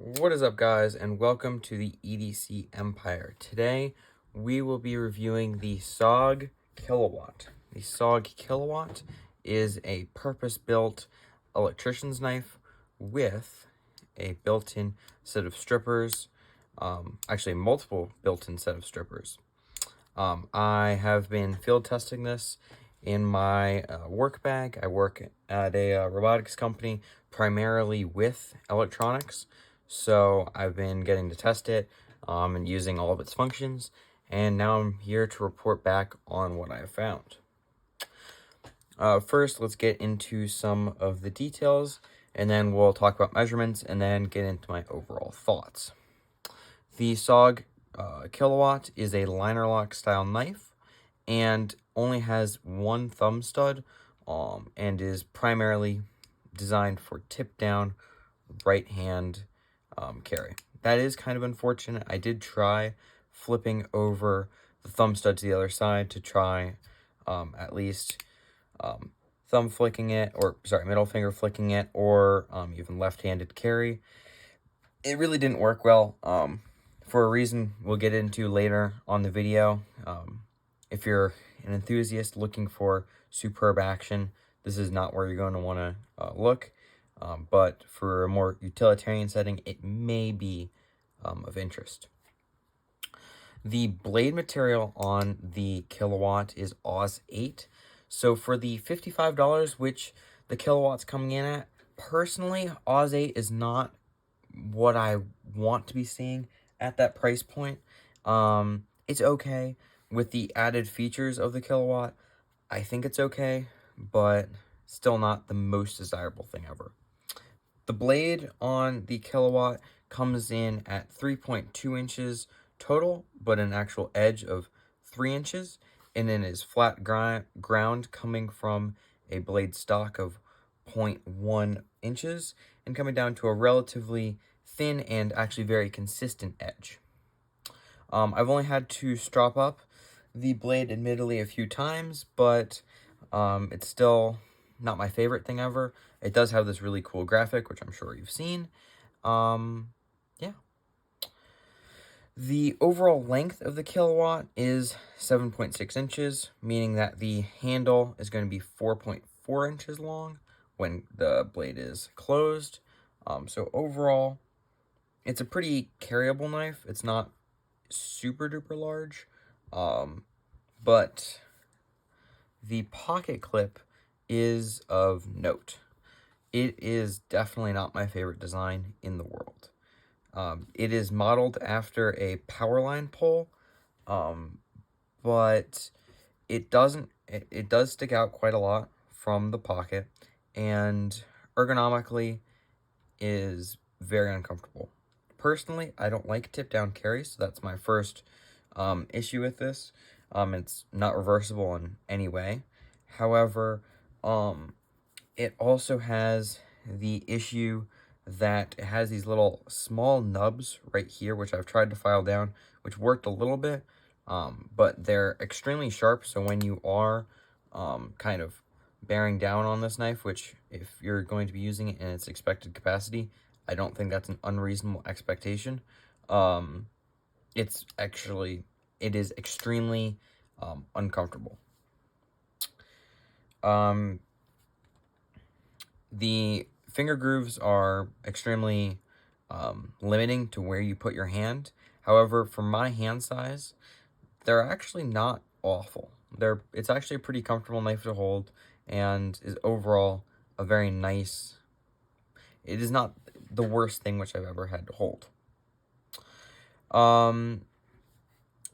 What is up, guys, and welcome to the EDC Empire. Today we will be reviewing the SOG Kilowatt. The SOG Kilowatt is a purpose-built electrician's knife with a built-in set of strippers, actually multiple built-in set of strippers. I have been field testing this in my work bag. I work at a robotics company primarily with electronics. So I've been getting to test it and using all of its functions, and now I'm here to report back on what I have found. First, let's get into some of the details, and then we'll talk about measurements, and then get into my overall thoughts. The SOG Kilowatt is a liner lock style knife, and only has one thumb stud, and is primarily designed for tip down right hand carry. That is kind of unfortunate. I did try flipping over the thumb stud to the other side to try at least thumb flicking it, or sorry, middle finger flicking it, or even left-handed carry. It really didn't work well for a reason we'll get into later on the video. If you're an enthusiast looking for superb action, this is not where you're going to want to look. But for a more utilitarian setting, it may be of interest. The blade material on the Kilowatt is Oz 8. So for the $55, which the Kilowatt's coming in at, personally, Oz 8 is not what I want to be seeing at that price point. It's okay with the added features of the Kilowatt. I think it's okay, but still not the most desirable thing ever. The blade on the Kilowatt comes in at 3.2 inches total, but an actual edge of 3 inches, and then is flat ground coming from a blade stock of 0.1 inches, and coming down to a relatively thin and actually very consistent edge. I've only had to strop up the blade admittedly a few times, but it's still not my favorite thing ever. It does have this really cool graphic, which I'm sure you've seen. Yeah. The overall length of the Kilowatt is 7.6 inches, meaning that the handle is going to be 4.4 inches long when the blade is closed. So overall, it's a pretty carryable knife. It's not super duper large, but the pocket clip is of note. It is definitely not my favorite design in the world. It is modeled after a powerline pole, but it does stick out quite a lot from the pocket, and ergonomically is very uncomfortable. Personally, I don't like tip down carry, so that's my first issue with this. It's not reversible in any way. However, it also has the issue that it has these little small nubs right here, which I've tried to file down, which worked a little bit, but they're extremely sharp. So when you are kind of bearing down on this knife, which if you're going to be using it in its expected capacity, I don't think that's an unreasonable expectation. It is extremely uncomfortable. The finger grooves are extremely limiting to where you put your hand. However, for my hand size, they're actually not awful. It's actually a pretty comfortable knife to hold, and is overall a very nice. It is not the worst thing which I've ever had to hold.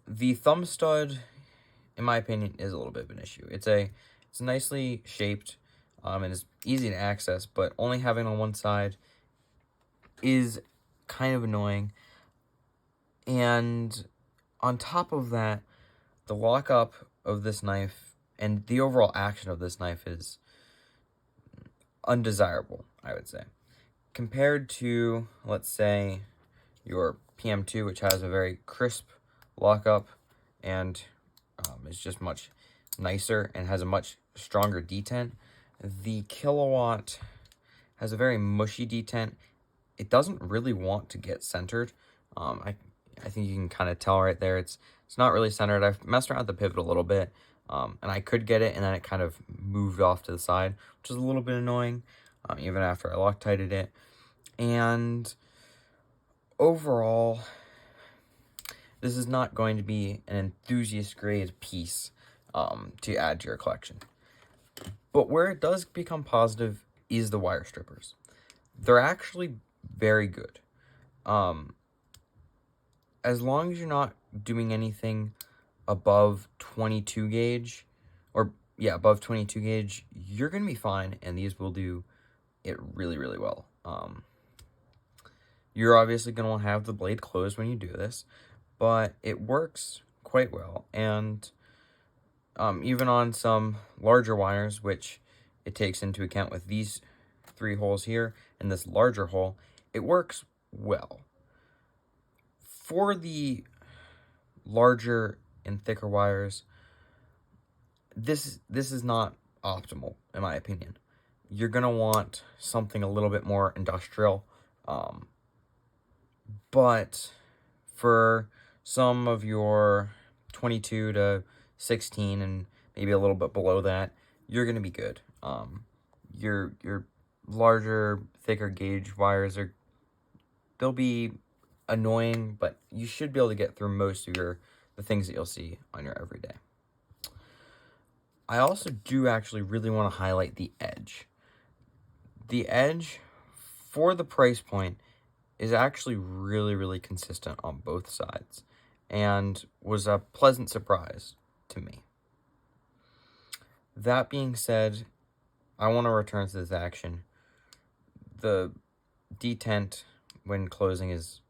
The thumb stud, in my opinion, is a little bit of an issue. It's nicely shaped, and is easy to access, but only having on one side is kind of annoying. And on top of that, the lockup of this knife and the overall action of this knife is undesirable, I would say. Compared to, let's say, your PM2, which has a very crisp lockup and is just much nicer and has a much stronger detent, the Kilowatt has a very mushy detent it doesn't really want to get centered. I think you can kind of tell right there. It's not really centered. I've messed around with the pivot a little bit, and I could get it, and then it kind of moved off to the side, which is a little bit annoying, even after I Loctited it. And overall, this is not going to be an enthusiast grade piece to add to your collection. But where it does become positive is the wire strippers. They're actually very good. As long as you're not doing anything above 22 gauge, above 22 gauge, you're going to be fine, and these will do it really, really well. You're obviously going to want to have the blade closed when you do this, but it works quite well, and even on some larger wires, which it takes into account with these 3 holes here and this larger hole, it works well. For the larger and thicker wires, this is not optimal, in my opinion. You're going to want something a little bit more industrial, but for some of your 22 to 16 and maybe a little bit below that, you're going to be good. Your larger, thicker gauge wires they'll be annoying, but you should be able to get through most of the things that you'll see on your everyday. I also do actually really want to highlight the edge. The edge, for the price point, is actually really, really consistent on both sides, and was a pleasant surprise to me. That being said, I want to return to this action. The detent when closing is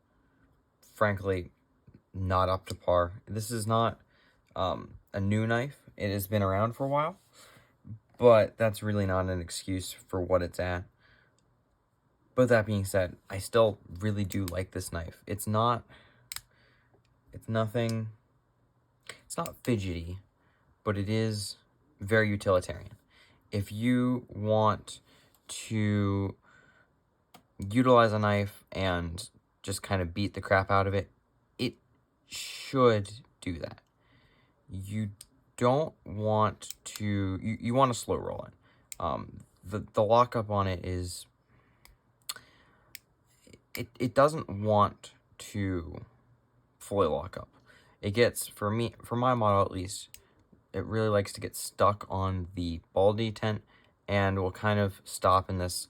frankly not up to par. This is not a new knife. It has been around for a while, but that's really not an excuse for what it's at. But that being said, I still really do like this knife. It's not fidgety, but it is very utilitarian. If you want to utilize a knife and just kind of beat the crap out of it, it should do that. You don't want to, you want to slow roll it. The lockup on it is, it doesn't want to fully lock up. It gets, for my model at least, it really likes to get stuck on the ball detent and will kind of stop in this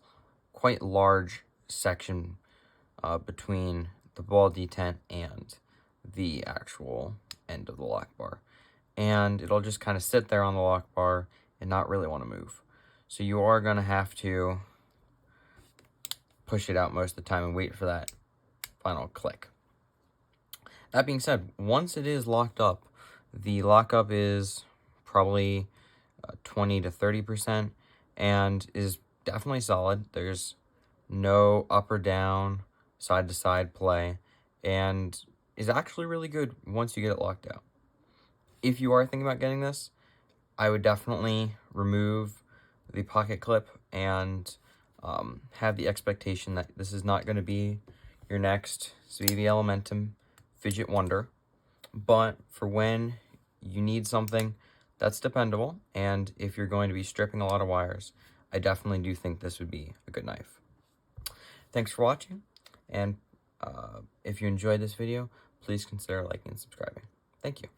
quite large section between the ball detent and the actual end of the lock bar. And it'll just kind of sit there on the lock bar and not really want to move. So you are going to have to push it out most of the time and wait for that final click. That being said, once it is locked up, the lockup is probably 20 to 30% and is definitely solid. There's no up or down, side to side play, and is actually really good once you get it locked out. If you are thinking about getting this, I would definitely remove the pocket clip and have the expectation that this is not going to be your next SOG Elementum fidget wonder, but for when you need something that's dependable, and if you're going to be stripping a lot of wires, I definitely do think this would be a good knife. Thanks for watching, and if you enjoyed this video, please consider liking and subscribing. Thank you.